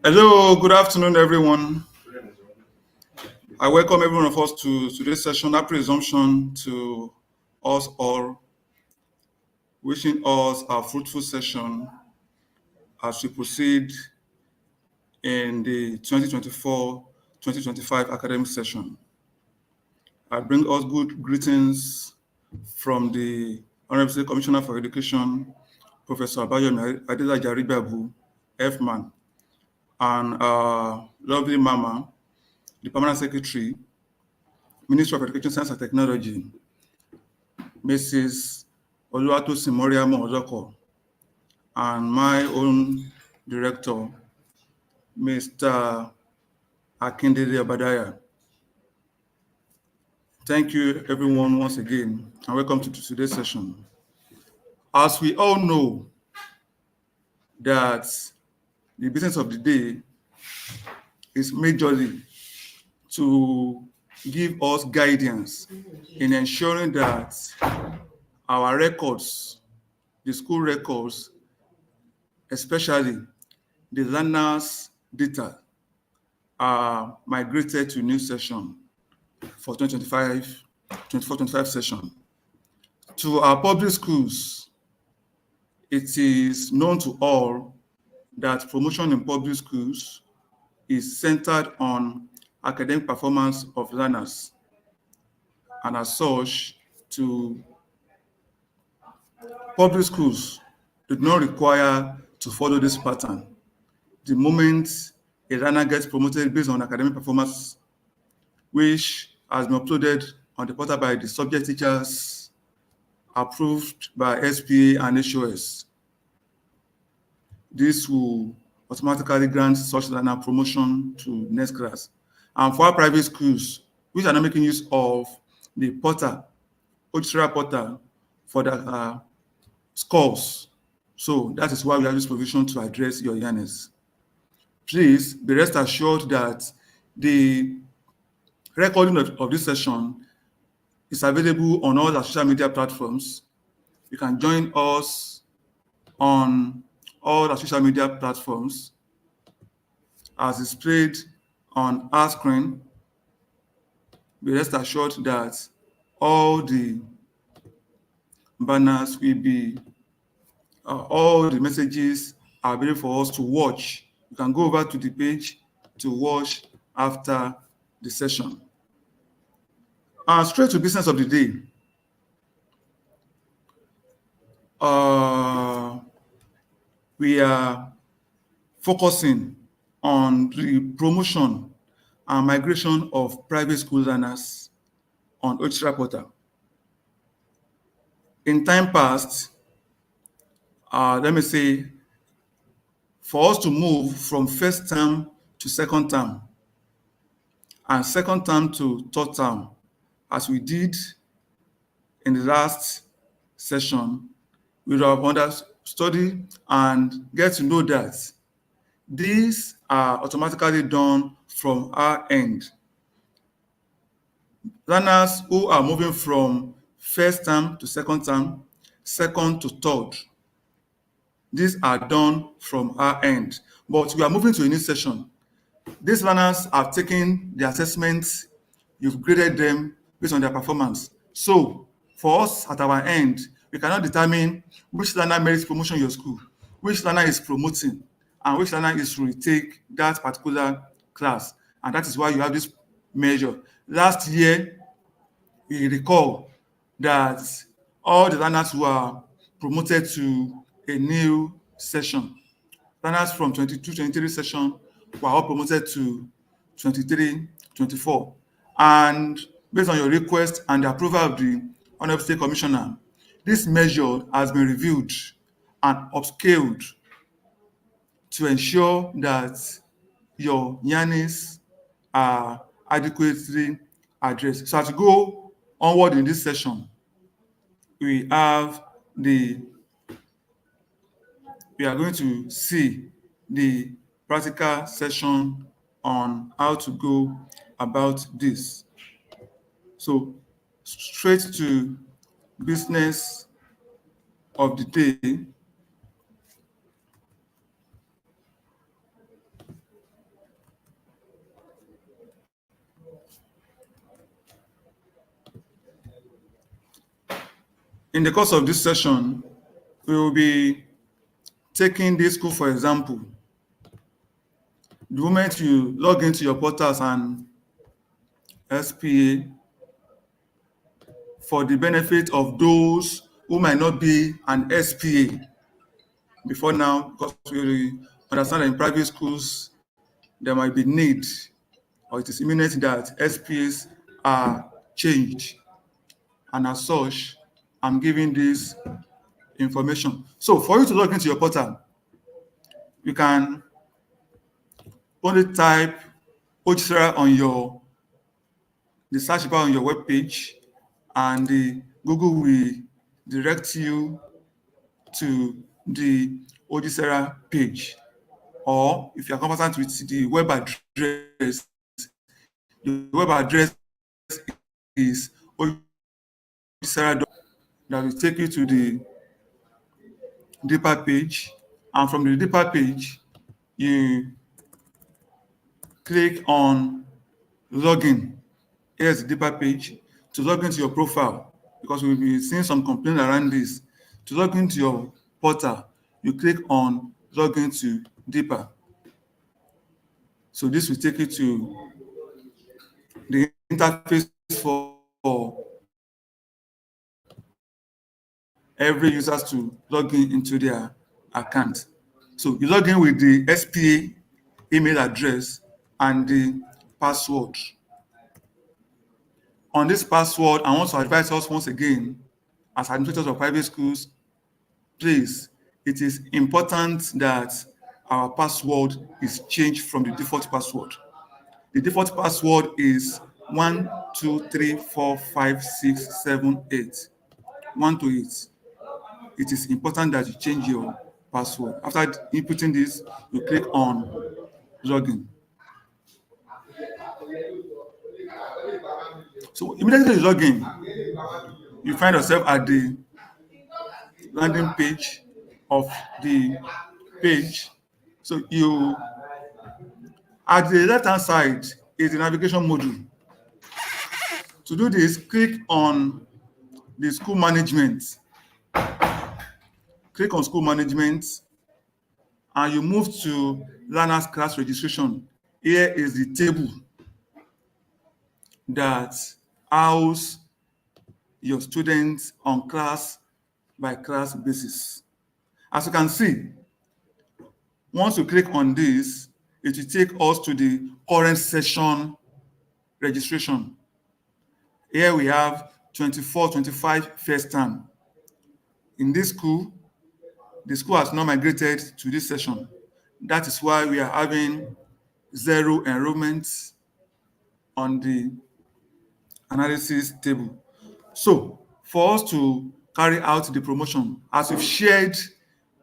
Hello, good afternoon, everyone. I welcome every one of us to today's session. Happy resumption to us all, wishing us a fruitful session as we proceed in the 2024-2025 academic session. I bring us good greetings from the Honorable State Commissioner for Education, Professor Abayomi Adelaja Ribabu, F-Man, and our lovely Mama, the Permanent Secretary, Minister of Education, Science and Technology, Mrs. Oluwatosin Moriamo Ojoko, and my own director, Mr. Akindele Obadaya. Thank you, everyone, once again, and welcome to today's session. As we all know that the business of the day is majorly to give us guidance in ensuring that our records, the school records, especially the learners' data, are migrated to new session for 2025 session. To our public schools, it is known to all that promotion in public schools is centered on academic performance of learners, and as such, to public schools do not require to follow this pattern. The moment a learner gets promoted based on academic performance, which has been uploaded on the portal by the subject teachers, approved by SPA and HOS, this will automatically grant such learner promotion to next class. And for our private schools, which are not making use of the portal, Ojira portal, for the scores, so that is why we have this provision to address your yearnings. Please be rest assured that the recording of this session is available on all our social media platforms. You can join us on all our social media platforms as displayed on our screen. Be rest assured that all the banners will be, all the messages are available for us to watch. You can go over to the page to watch after the session. And straight to business of the day. We are focusing on the promotion and migration of private school learners on Ojira portal. In time past, let me say, for us to move from first term to second term and second term to third term, as we did in the last session, we will have understudy and get to know that these are automatically done from our end. Learners who are moving from first term to second term, second to third, these are done from our end. But we are moving to a new session. These learners have taken the assessments, you've graded them based on their performance. So for us at our end, we cannot determine which learner merits promotion in your school, which learner is promoting, and which learner is to retake that particular class. And that is why you have this measure. Last year, we recall that all the learners were promoted to a new session. Learners from 22-23 session were all promoted to 23-24. And based on your request and the approval of the Honorable State Commissioner, this measure has been reviewed and upscaled to ensure that your yearnings are adequately addressed. So as we go onward in this session, we are going to see the practical session on how to go about this. So straight to business of the day. In the course of this session, we will be taking this school for example. The moment you log into your portal as an SPA, for the benefit of those who might not be an SPA before now, because we understand that in private schools there might be need, or it is imminent that SPAs are changed, and as such, I'm giving this information. So for you to log into your portal, you can only type OGSERA on the search bar on your web page, and the Google will direct you to the OGSERA page. Or if you are conversant with the web address, the web address is OGSERA. That will take you to the deeper page, and from the deeper page, you click on login. Here's the deeper page. To log into your profile, because we'll be seeing some complaints around this. To log into your portal, you click on login to deeper. So this will take you to the interface for every user to log in into their account. So you log in with the SPA email address and the password. On this password, I want to advise us once again, as administrators of private schools, please, it is important that our password is changed from the default password. The default password is 1, 2, 3, 4, 5, 6, 7, 8. 1 to 8. It is important that you change your password. After inputting this, you click on login. So immediately you log in, you find yourself at the landing page of the page. So you, at the left-hand side is the navigation module. To do this, click on the school management. Click on school management, and you move to learners class registration. Here is the table that house your students on class by class basis. As you can see, once you click on this, it will take us to the current session registration. Here we have 24-25 first term. In this school, the school has not migrated to this session. That is why we are having 0 enrollments on the analysis table. So for us to carry out the promotion, as we've shared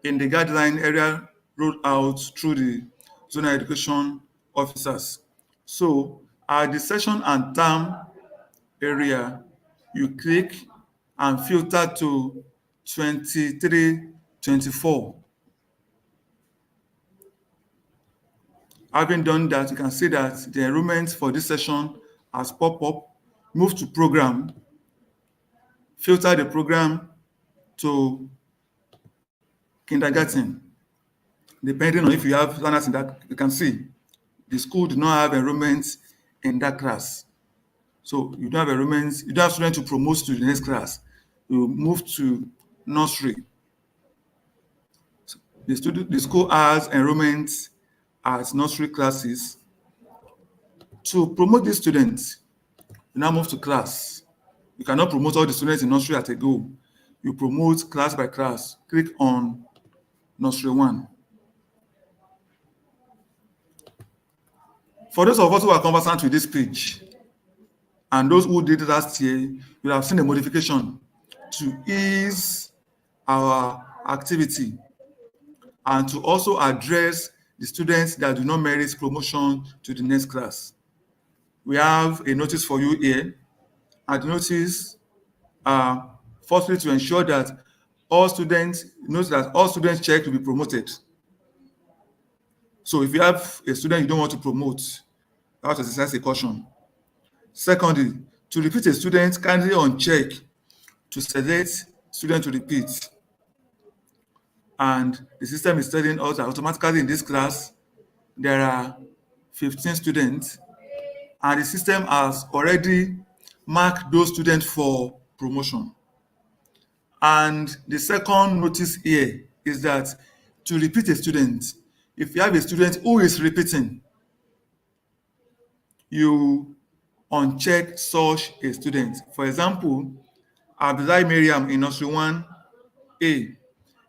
in the guideline area rolled out through the zonal education officers. So at the session and term area, you click and filter to 23-24. Having done that, you can see that the enrollment for this session has popped up. Move to program, filter the program to kindergarten. Depending on if you have learners in that, you can see the school do not have enrollments in that class. So you don't have enrollments, you don't have students to promote to the next class. You move to nursery. So the school has enrollments at nursery classes. To promote these students, you now move to class. You cannot promote all the students in nursery at a go. You promote class by class. Click on nursery 1. For those of us who are conversant with this page, and those who did it last year, you have seen a modification to ease our activity and to also address the students that do not merit promotion to the next class. We have a notice for you here, and the notice firstly to ensure that all students checked will be promoted. So if you have a student you don't want to promote, you have to exercise a caution. Secondly, to repeat a student, kindly uncheck to select student to repeat. And the system is telling us that automatically in this class, there are 15 students, and the system has already marked those students for promotion. And the second notice here is that to repeat a student, if you have a student who is repeating, you uncheck such a student. For example, Abdullahi Miriam in nursery 1A,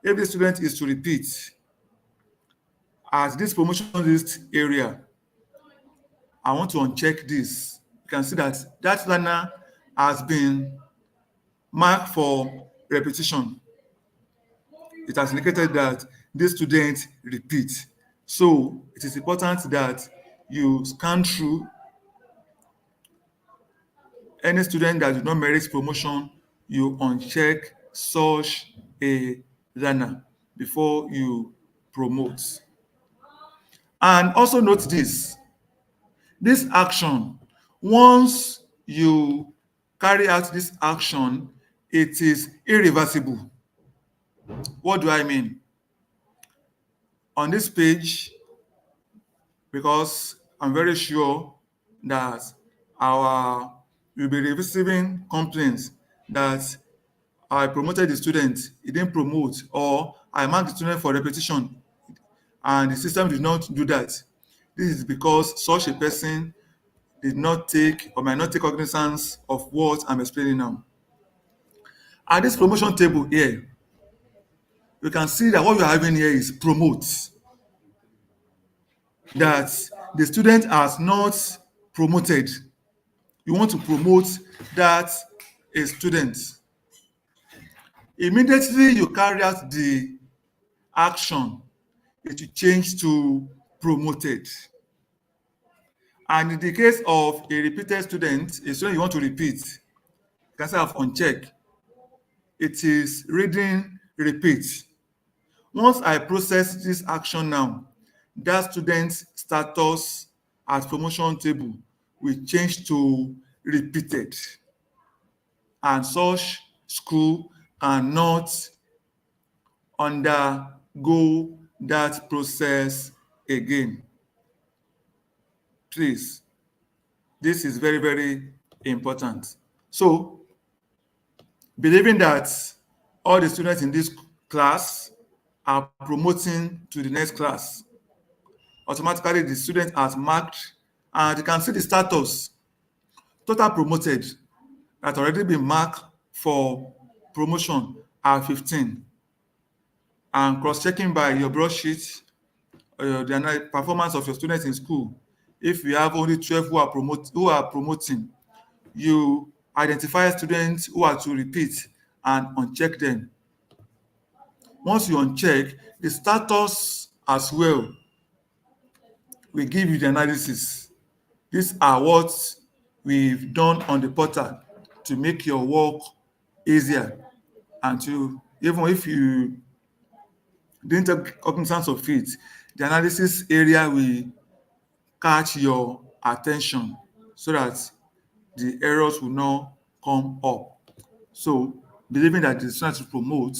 if the student is to repeat at this promotion list area, I want to uncheck this. You can see that that learner has been marked for repetition. It has indicated that this student repeats. So it is important that you scan through any student that do not merit promotion. You uncheck such a learner before you promote. And also note this action, once you carry out this action, it is irreversible. What do I mean? On this page, because I'm very sure that we'll be receiving complaints that I promoted the student, he didn't promote, or I marked the student for repetition and the system did not do that. This is because such a person did not take or might not take cognizance of what I'm explaining now. At this promotion table here, you can see that what you're having here is promote. That the student has not promoted. You want to promote that a student. Immediately you carry out the action, it will change to promoted. And in the case of a repeated student, a student you want to repeat, you can say have uncheck. It is reading repeat. Once I process this action now, that student's status at promotion table will change to repeated. And such school cannot undergo that process again. Please, this is very, very important. So, believing that all the students in this class are promoting to the next class, automatically the student has marked, and you can see the status. Total promoted that already been marked for promotion are 15. And cross-checking by your broadsheet, the performance of your students in school, if you have only 12 who are promoting, you identify students who are to repeat and uncheck them. Once you uncheck, the status as well will give you the analysis. These are what we've done on the portal to make your work easier, and to, even if you didn't take cognizance of it, the analysis area will catch your attention so that the errors will not come up. So, believing that the student to promote,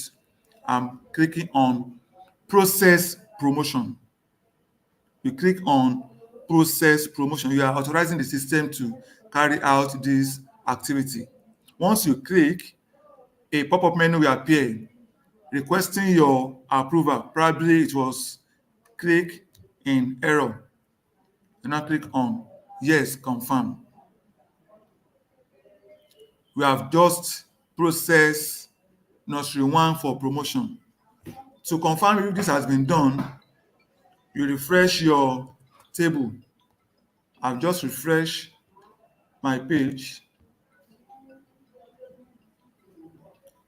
I'm clicking on process promotion. You click on process promotion. You are authorizing the system to carry out this activity. Once you click, a pop-up menu will appear requesting your approval. Probably it was click in error. And now click on yes, confirm. We have just processed nursery 1 for promotion. To confirm if this has been done, you refresh your table. I've just refreshed my page.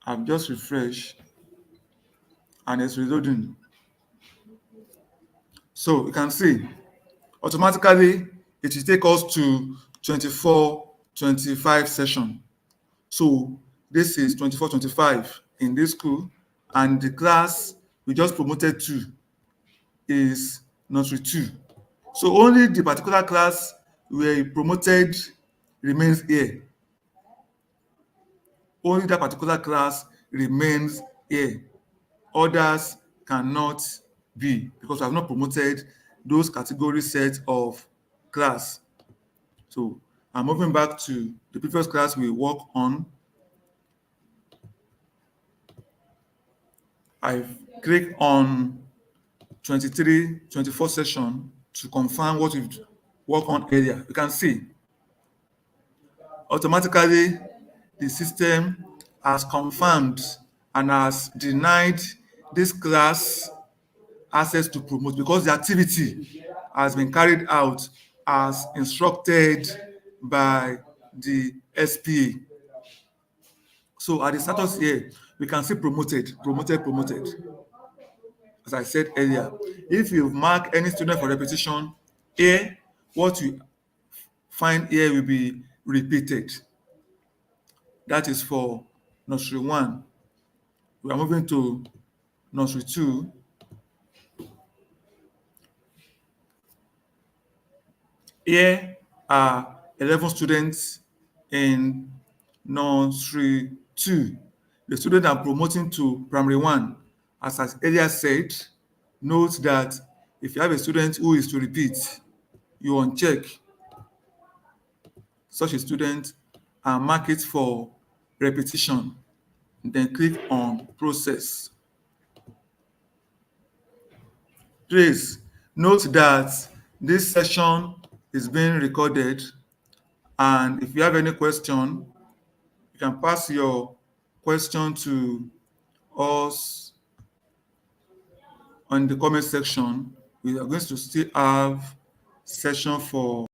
I've just refreshed and it's reloading. So you can see automatically it will take us to 24-25 session. So this is 24-25 in this school, and the class we just promoted to is nursery 2. So only the particular class we promoted remains here. Only that particular class remains here. Others cannot be, because I have not promoted those category sets of class. So I'm moving back to the previous class we work on. I click on 23, 24 session to confirm what we've worked on earlier. You can see automatically the system has confirmed and has denied this class access to promote, because the activity has been carried out as instructed by the SPA. So at the status here, we can see promoted, promoted, promoted. As I said earlier, if you mark any student for repetition, here, what you find here will be repeated. That is for nursery 1. We are moving to nursery 2. Here are 11 students in nursery 2. The student I'm promoting to primary 1, as I earlier said, note that if you have a student who is to repeat, you uncheck such a student and mark it for repetition, then click on process. Please note that this session is being recorded, and if you have any question, you can pass your question to us on the comment section. We are going to still have session for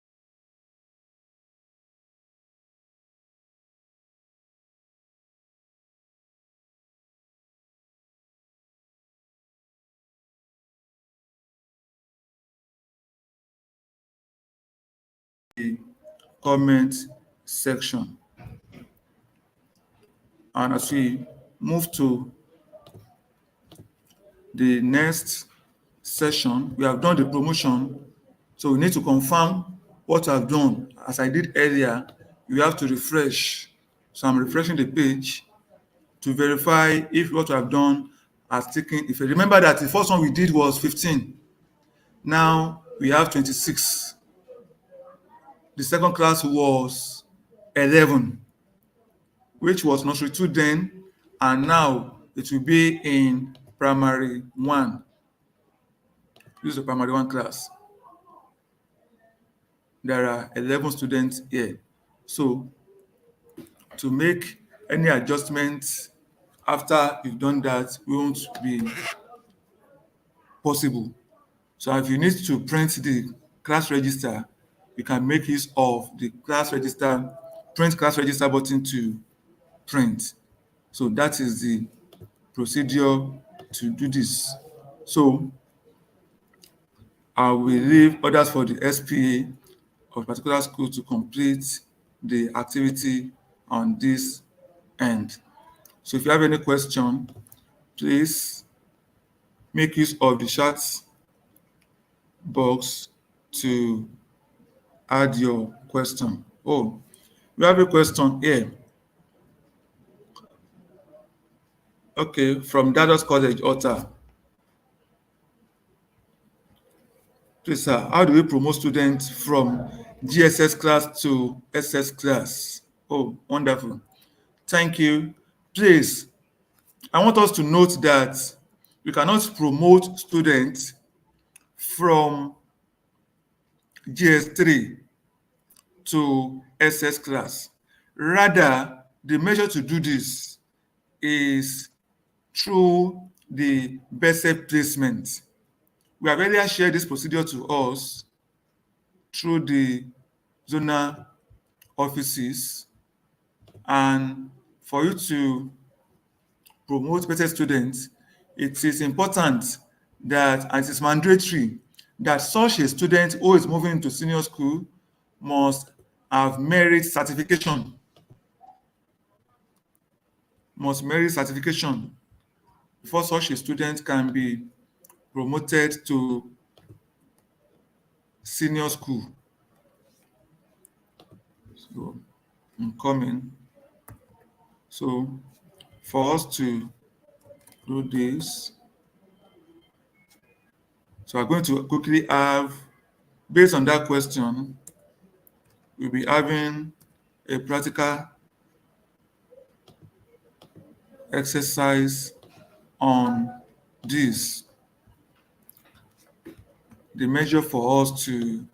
the comment section. And as we move to the next session, we have done the promotion, so we need to confirm what I've done. As I did earlier, you have to refresh. So I'm refreshing the page to verify if what I've done has taken effect. Remember that the first one we did was 15. Now we have 26. The second class was 11, which was nursery 2 then, and now it will be in primary 1. This is the primary 1 class. There are 11 students here. So to make any adjustments after you've done that won't be possible. So if you need to print the class register, you can make use of the class register, print class register button to print. So that is the procedure to do this. So I will leave others for the SPA of particular school to complete the activity on this end. So if you have any question, please make use of the chat box to add your question. Oh, we have a question here. Okay, from Dados College, Otta. Please, sir, how do we promote students from GSS class to SS class? Oh, wonderful. Thank you. Please, I want us to note that we cannot promote students from GS3 to SS class. Rather, the measure to do this is through the BESE placement. We have earlier shared this procedure to us through the zonal offices, and for you to promote better students, it is important that, and it is mandatory, that such a student who is moving into senior school must have merit certification, before such a student can be promoted to senior school. So I'm coming. So for us to do this. So I'm going to quickly have, based on that question, we'll be having a practical exercise on this, the measure for us to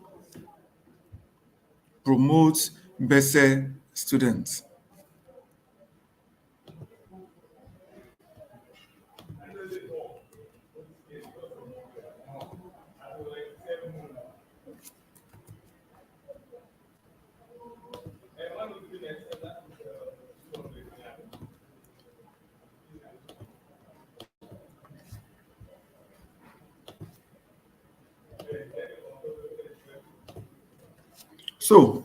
promote better students. So,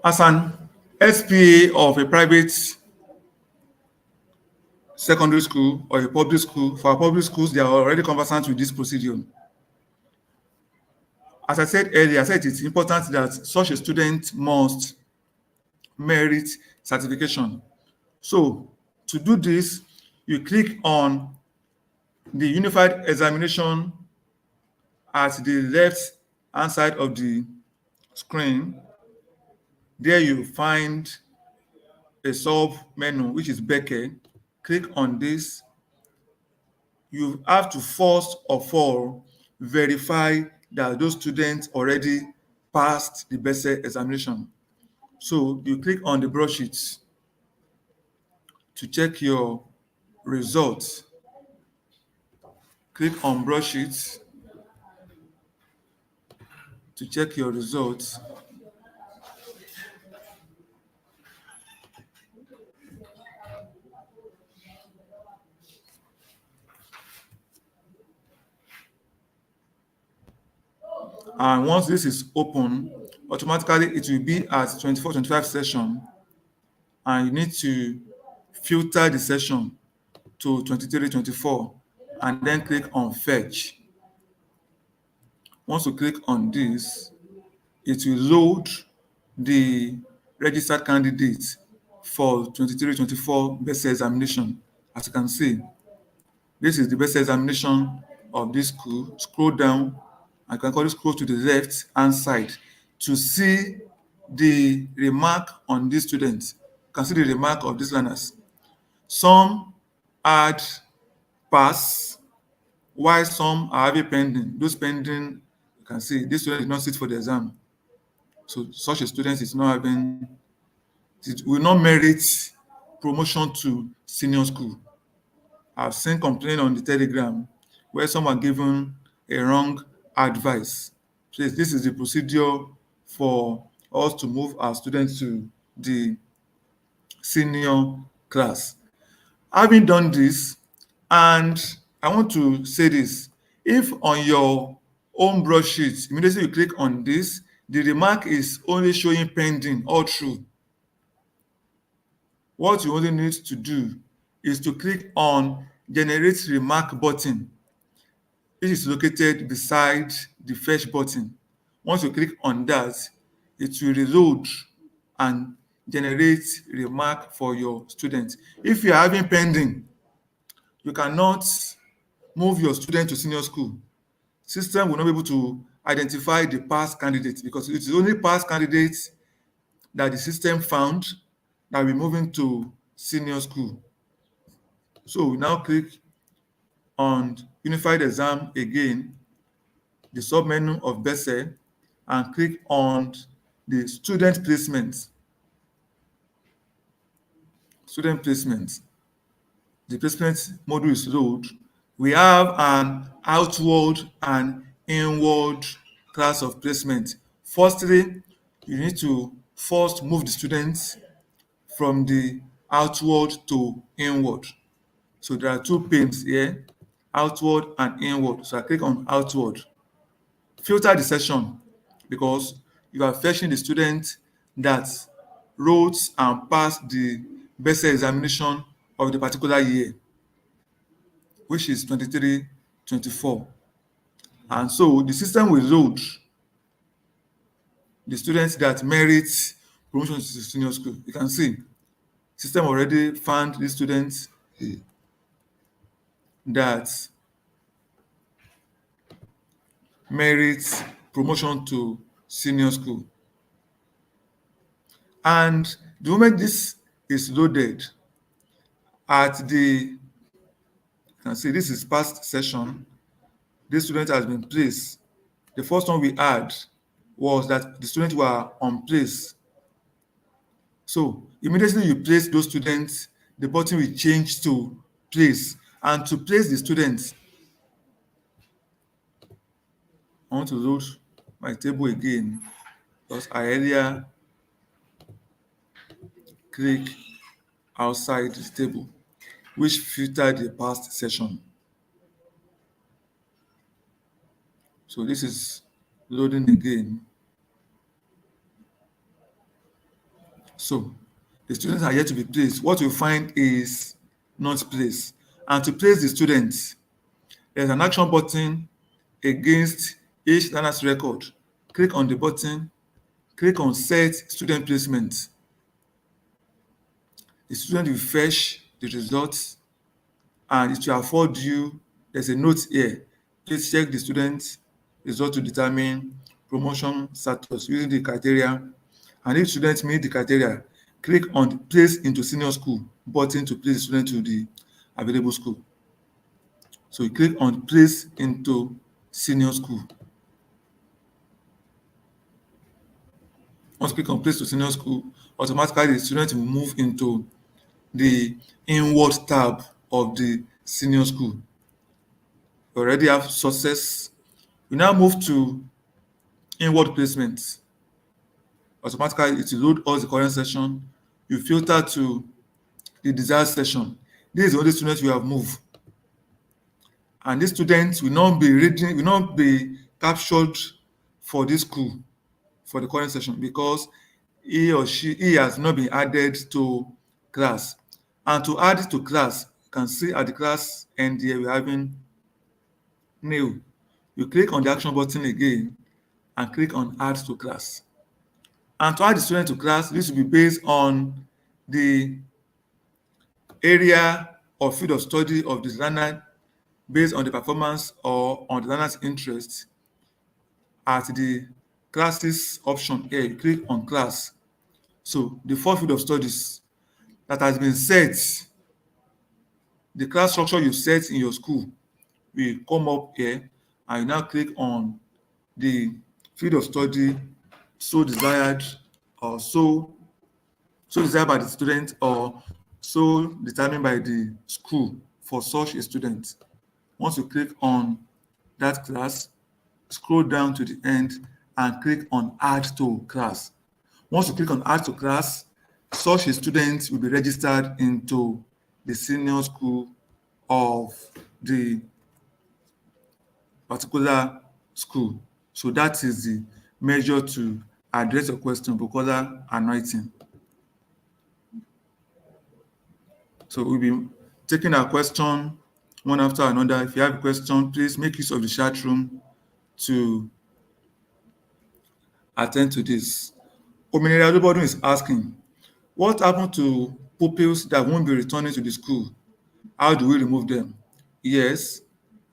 as an SPA of a private secondary school or a public school, for our public schools, they are already conversant with this procedure. As I said earlier, I said it's important that such a student must merit certification. So, to do this, you click on the unified examination at the left hand side of the screen. There you find a sub menu, which is Becker. Click on this. You have to first of all verify that those students already passed the BESE examination. So you click on the broadsheet to check your results. Click on broadsheet to check your results. And once this is open, automatically it will be at 24-25 session, and you need to filter the session to 23-24 and then click on fetch. Once you click on this, it will load the registered candidates for 23-24 BESE examination. As you can see, this is the BESE examination of this school. Scroll down, and you can call it scroll to the left hand side to see the remark on these students. You can see the remark of these learners. Some had pass, while some are having pending. Those pending, you can see this student did not sit for the exam. So such a student is not having, it will not merit promotion to senior school. I've seen complaint on the Telegram where someone given a wrong advice. Please, this is the procedure for us to move our students to the senior class. Having done this, and I want to say this, if on your own broadsheet, immediately you click on this, the remark is only showing pending all through. What you only need to do is to click on generate remark button. It is located beside the fetch button. Once you click on that, it will reload and generate remark for your students. If you are having pending, you cannot move your student to senior school. System will not be able to identify the past candidates because it is only past candidates that the system found that will be moving to senior school. So we now click on unified exam again, the sub-menu of BESE, and click on the student placement. Student placement. The placement module is load. We have an outward and inward class of placement. Firstly, you need to first move the students from the outward to inward. So there are two panes here, outward and inward. So I click on outward. Filter the session because you are fetching the student that wrote and passed the BESE examination of the particular year, which is 23-24. And so the system will load the students that merit promotion to senior school. You can see System already found these students that merit promotion to senior school. And the moment this is loaded at the, you can see this is past session, this student has been placed. The first one we had was that the students were on place. So immediately you place those students, the button will change to place. And to place the students, I want to load my table again because I earlier click outside the table, which filtered the past session. So this is loading again. So the students are yet to be placed. What you find is not placed. And to place the students, there's an action button against each learner's record. Click on the button, click on Set Student Placement. The student will fetch the results and it will afford you, there's a note here. Please check the student result to determine promotion status using the criteria. And if students meet the criteria, click on the Place into Senior School button to place the student to the available school. So you click on Place into Senior School. Once you click on Place to Senior School, automatically the student will move into the inward tab of the senior school. We already have success. We now move to inward placement. Automatically, it will load all the current session. You filter to the desired session. This is the only student you have moved. And this student will not be reading, will not be captured for this school for the current session because he has not been added to class. And to add to class, you can see at the class end here we're having new. You click on the action button again and click on add to class. And to add the student to class, this will be based on the area or field of study of the learner based on the performance or on the learner's interest. At the classes option here, you click on class. So the four field of studies that has been set, the class structure you set in your school will come up here and you now click on the field of study so desired or so desired by the student or so determined by the school for such a student. Once you click on that class, scroll down to the end and click on add to class. Once you click on add to class, such a student will be registered into the senior school of the particular school. So that is the measure to address your question, Bukola Anointing. So we'll be taking our question one after another. If you have a question, please make use of the chat room to attend to this. Ominira Adobodun is asking, what happened to pupils that won't be returning to the school? How do we remove them? Yes,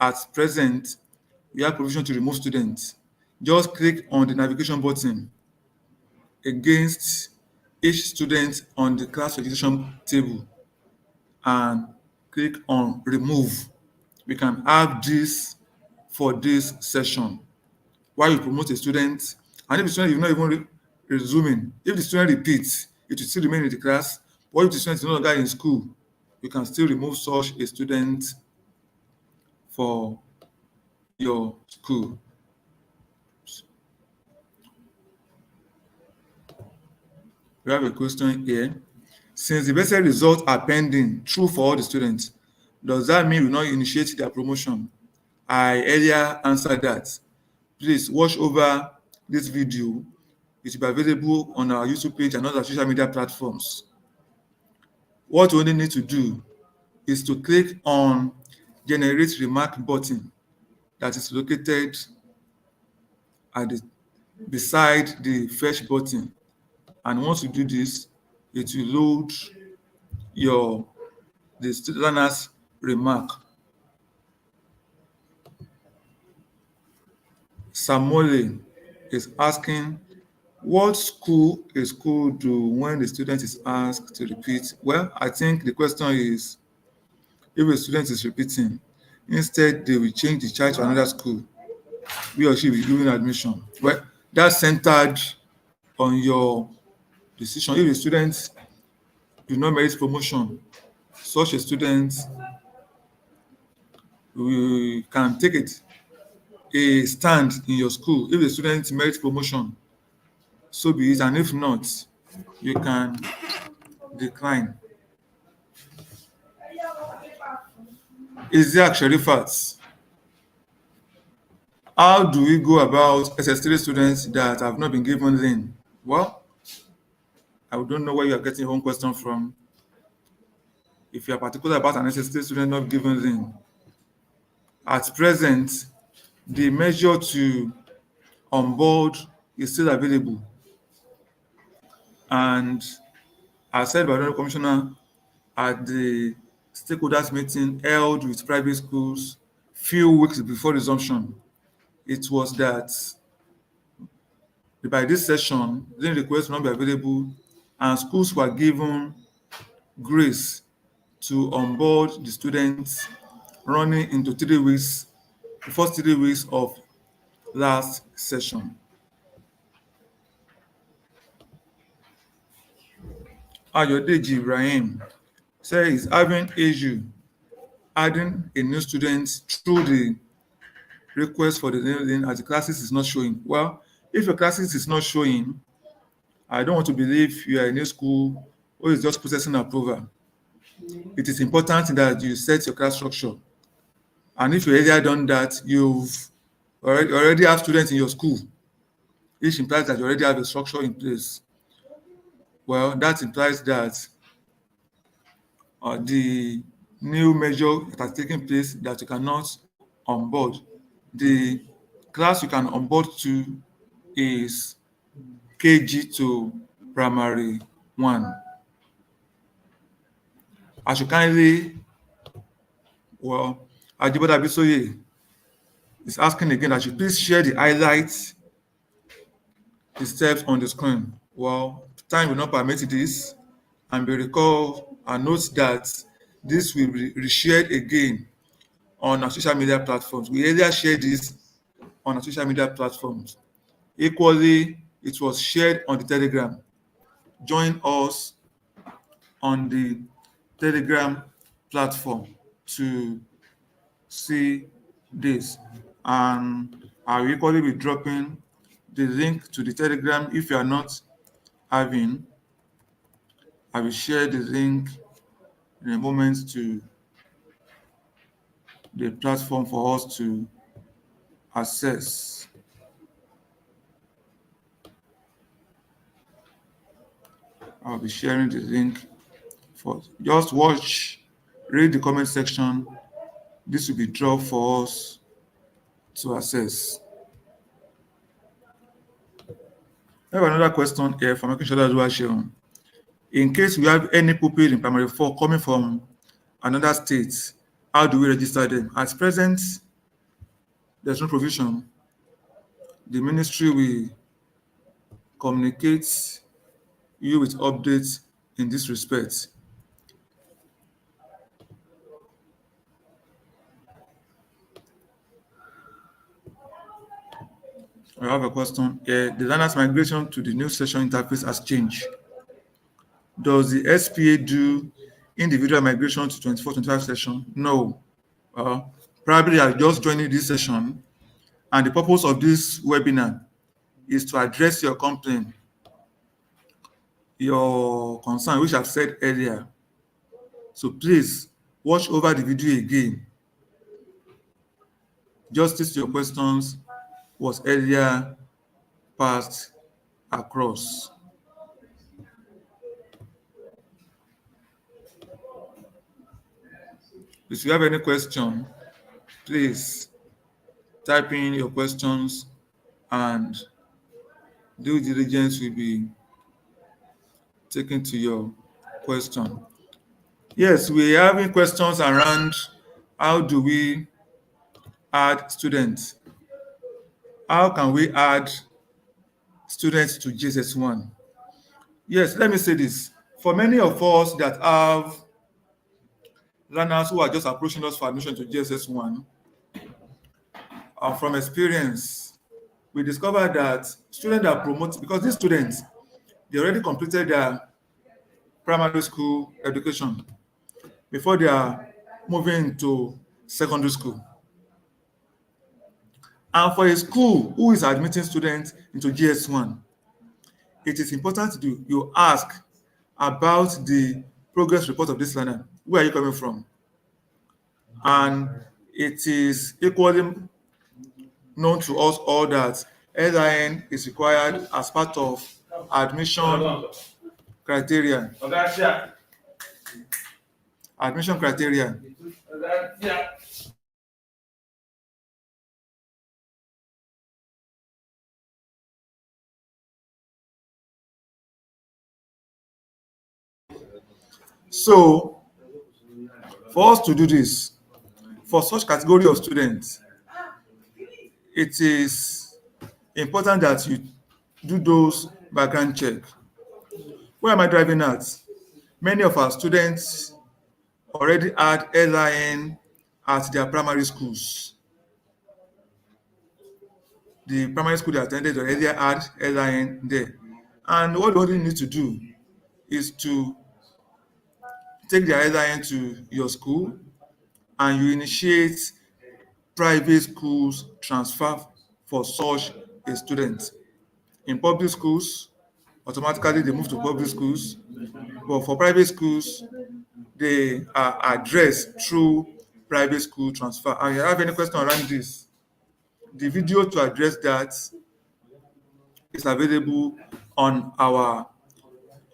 at present, we have provision to remove students. Just click on the navigation button against each student on the class registration table and click on remove. We can have this for this session. While you promote a student, and if the student is not even resuming, if the student repeats, it will still remain in the class. But if the student is no longer in school, you can still remove such a student for your school. We have a question here. Since the basic results are pending, true for all the students, does that mean we not initiate their promotion? I earlier answered that. Please watch over this video. It will be available on our YouTube page and other social media platforms. What you only need to do is to click on Generate Remark button that is located at beside the Fetch button. And once you do this, it will load the learner's remark. Samole is asking, what school a school do when the student is asked to repeat? Well, I think the question is, if a student is repeating, instead they will change the child to another school. He or she will be given admission. Well, that's centered on your decision. If the student do not merit promotion, such a student can take a stand in your school. If the student merits promotion, so be it, and if not, you can decline. Isiaq Sherifat, how do we go about SS3 students that have not been given lane? Well, I don't know where you are getting your own question from. If you are particular about an SS3 student not given lane, at present, the measure to onboard is still available. And as said by the commissioner at the stakeholders meeting held with private schools few weeks before resumption, it was that by this session, lane requests will not be available and schools were given grace to onboard the students running into 3 weeks, the first 3 weeks of last session. Ayodeji Ibrahim says he's having issue adding a new student through the request for the lane as the classes is not showing. Well, if your classes is not showing, I don't want to believe you are in a school who is just processing approval. It is important that you set your class structure. And if you earlier done that, you've already have students in your school, which implies that you already have a structure in place. Well, that implies that the new measure that has taken place that you cannot onboard. The class you can onboard to is KG to primary 1. I should kindly, well, Ajibola Bisoye is asking again that you please share the highlights, the steps on the screen. Well, time will not permit this, and we recall and note that this will be reshared again on our social media platforms. We earlier shared this on our social media platforms. Equally, it was shared on the Telegram. Join us on the Telegram platform to see this. And I will equally be dropping the link to the Telegram. If you are not having, I will share the link in a moment to the platform for us to access. I'll be sharing the link for just watch, read the comment section. This will be dropped for us to access. I have another question here from Akishola Oluwaseun. In case we have any pupil in primary 4 coming from another state, how do we register them? At present, there's no provision. The ministry will communicate you with updates in this respect. I have a question here. The learner's migration to the new session interface has changed. Does the SPA do individual migration to 24-25 session? No. Probably I'm just joining this session, and the purpose of this webinar is to address your complaint, your concern, which I've said earlier. So please watch over the video again. Justice to your questions was earlier passed across. If you have any question, please type in your questions and due diligence will be taken to your question. Yes, we're having questions around how do we add students? How can we add students to GSS1? Yes, let me say this. For many of us that have learners who are just approaching us for admission to GSS1, from experience, we discovered that students are promoted because these students, they already completed their primary school education before they are moving to secondary school. And for a school who is admitting students into GS1, it is important you ask about the progress report of this learner. Where are you coming from? And it is equally known to us all that LIN is required as part of admission criteria. Admission criteria. So, for us to do this, for such category of students, it is important that you do those background check. Where am I driving at? Many of our students already had LIN at their primary schools. The primary school they attended already had LIN there. And what they only need to do is to take their LIN to your school and you initiate private schools transfer for such a student. In public schools, automatically they move to public schools, but for private schools, they are addressed through private school transfer. And you have any question around this? The video to address that is available on our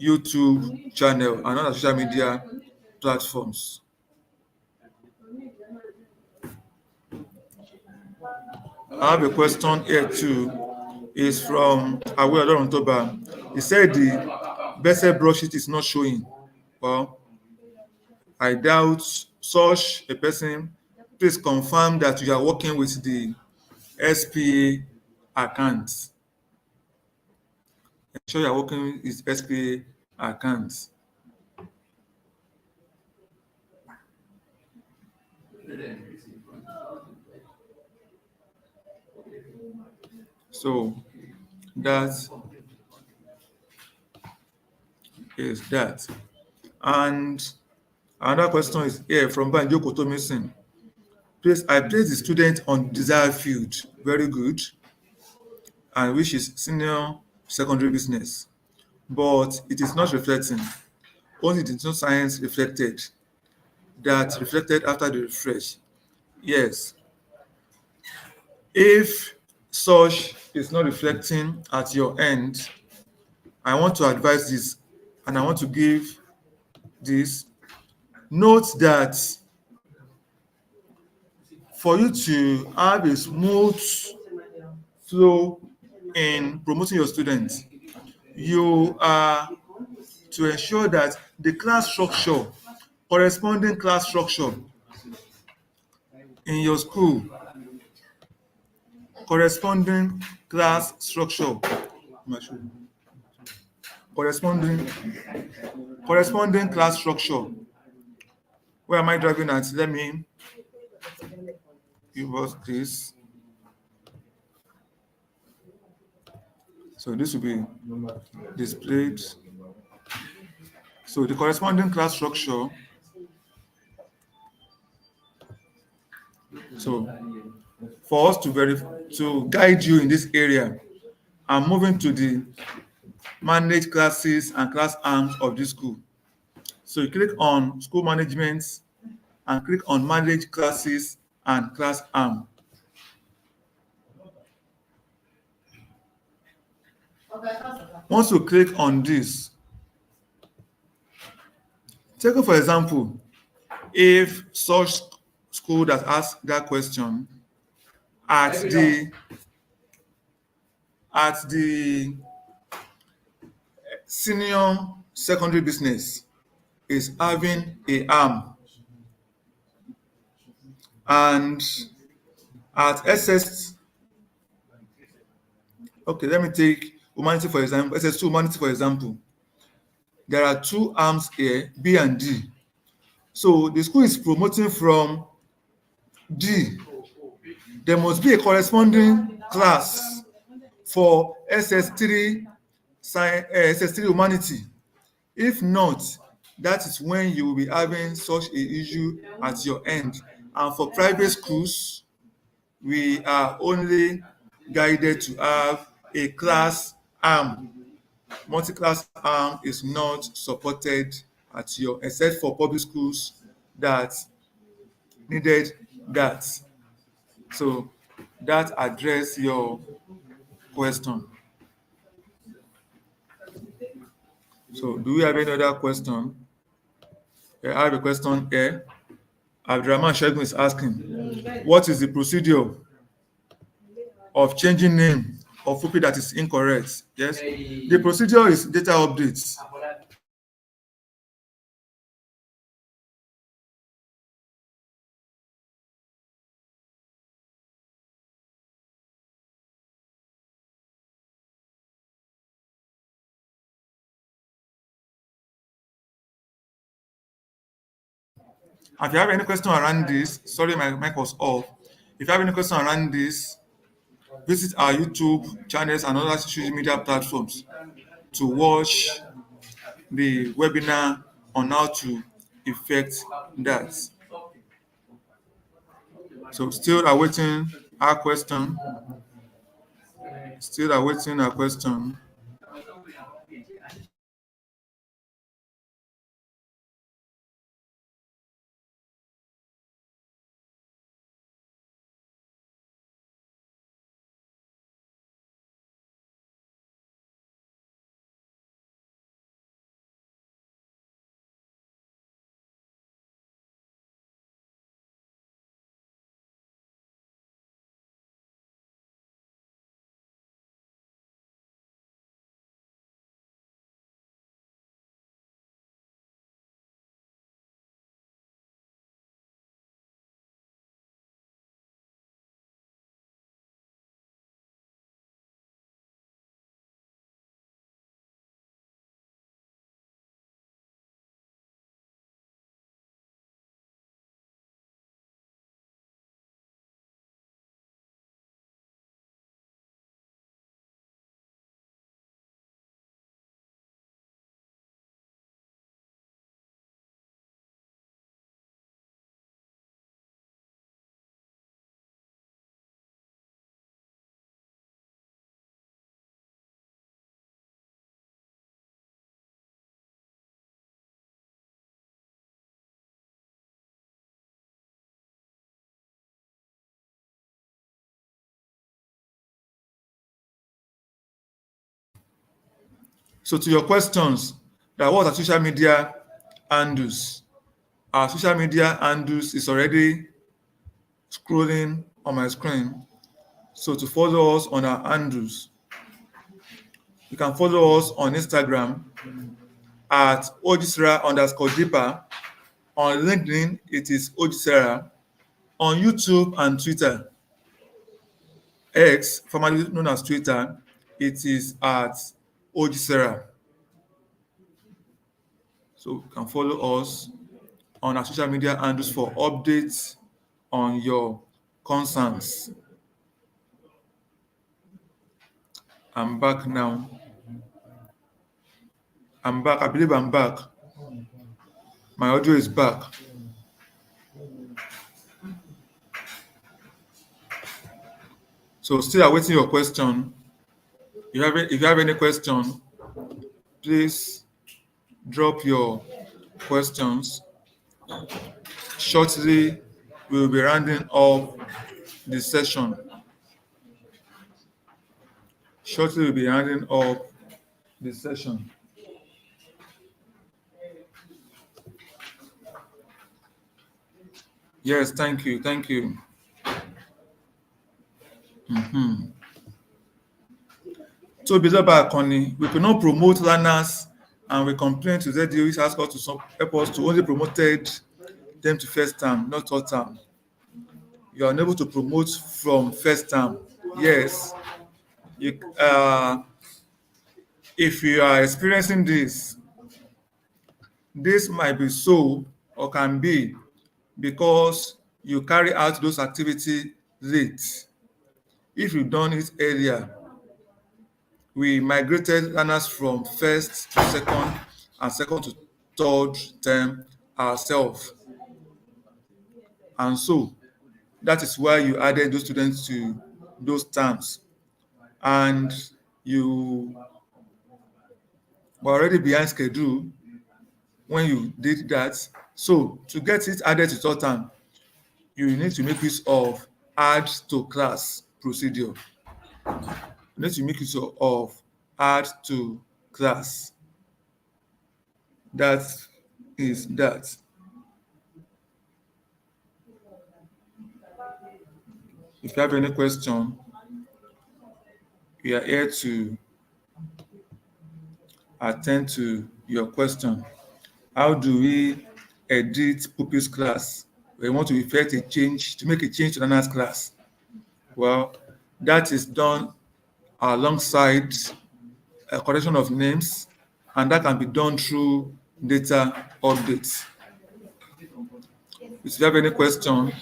YouTube channel and other social media platforms. I have a question here too. Is from Awe Oloruntoba. He said the Bessel broadsheet is not showing. Well, I doubt such a person. Please confirm that you are working with the SPA account. Ensure you are working with SPA account. So that is that. And another question is here from Banjo Kotomisin. Please, I place the student on desired field. Very good. And which is senior secondary business. But it is not reflecting. Only the no science reflected. That reflected after the refresh. Yes. If such is not reflecting at your end, I want to advise this and I want to give this. Note that for you to have a smooth flow in promoting your students, you are to ensure that the class structure, corresponding class structure in your school, corresponding class structure, corresponding class structure. Where am I driving at? Let me give us this. So this will be displayed. So the corresponding class structure. So for us to guide you in this area, I'm moving to the manage classes and class arms of this school. So you click on school management and click on manage classes and class arm. Once you click on this, take for example, if such school that asks that question at the senior secondary business is having a arm, and at SS, okay, let me take humanity for example, SS2 humanity for example. There are two arms here, B and D. So the school is promoting from D. There must be a corresponding class for SS3 SS3 humanity. If not, that is when you will be having such a issue at your end. And for private schools, we are only guided to have a class arm. Multi-class arm is not supported at your, except for public schools that needed that. So that address your question. So do we have any other question? I have a question here. Abdurrahman Shegun is asking, what is the procedure of changing name of pupil that is incorrect? Yes, the procedure is data updates. If you have any question around this, sorry, my mic was off. If you have any question around this, visit our YouTube channels and other social media platforms to watch the webinar on how to effect that. So still awaiting our question. Still awaiting our question. So to your questions, that was our social media handles. Our social media handles is already scrolling on my screen. So to follow us on our handles, you can follow us on Instagram at ojisera_deeper. On LinkedIn, it is ojisera. On YouTube and Twitter, X, formerly known as Twitter, it is at ojisera. So you can follow us on our social media handles for updates on your concerns. I'm back now. I'm back. I believe I'm back. My audio is back. So still awaiting your question. If you have any question, please drop your questions. Shortly, we will be rounding up the session. Shortly, we'll be rounding up the session. Yes, thank you. Thank you. So, Biloba Akoni, we cannot promote learners and we complained to ZDO, which asked us to help us to only promoted them to first term, not third term. You are unable to promote from first term. Yes, you, if you are experiencing this might be so or can be because you carry out those activities late. If you done it earlier, we migrated learners from first to second and second to third term ourselves. And so that is why you added those students to those terms. And you were already behind schedule when you did that. So to get it added to third term, you need to make use of add to class procedure. You need to make use of add to class. That is that. If you have any question, we are here to attend to your question. How do we edit pupils class? We want to effect a change, to make a change to learners class. Well, that is done alongside a correction of names, and that can be done through data updates. If you have any question,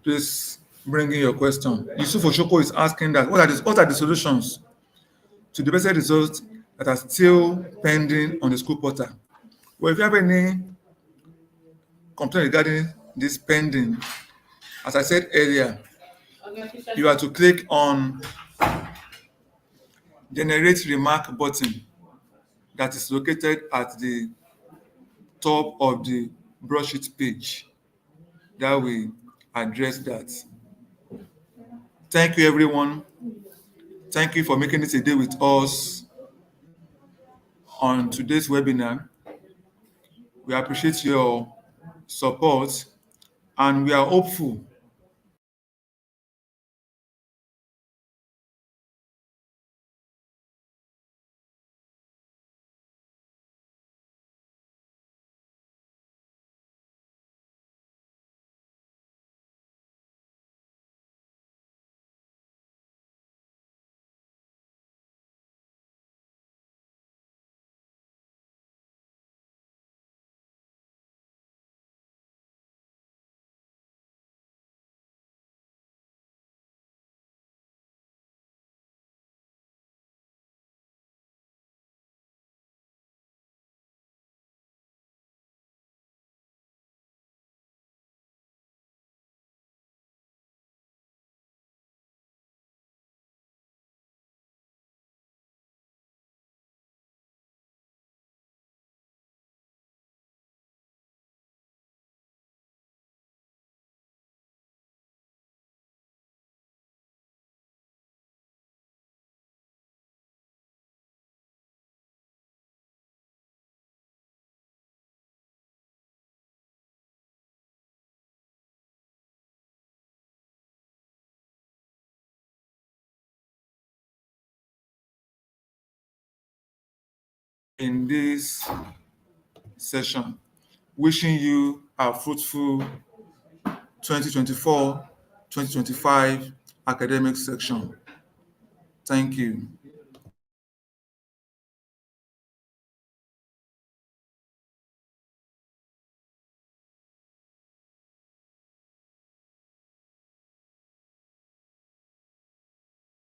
please bring in your question. Yusuf Oshoko is asking that what are the solutions to the basic results that are still pending on the school portal? Well, if you have any complaint regarding this pending, as I said earlier, you are to click on generate remark button that is located at the top of the broadsheet page. That will address that. Thank you, everyone. Thank you for making it a day with us on today's webinar. We appreciate your support and we are hopeful in this session. Wishing you a fruitful 2024-2025 academic section. Thank you.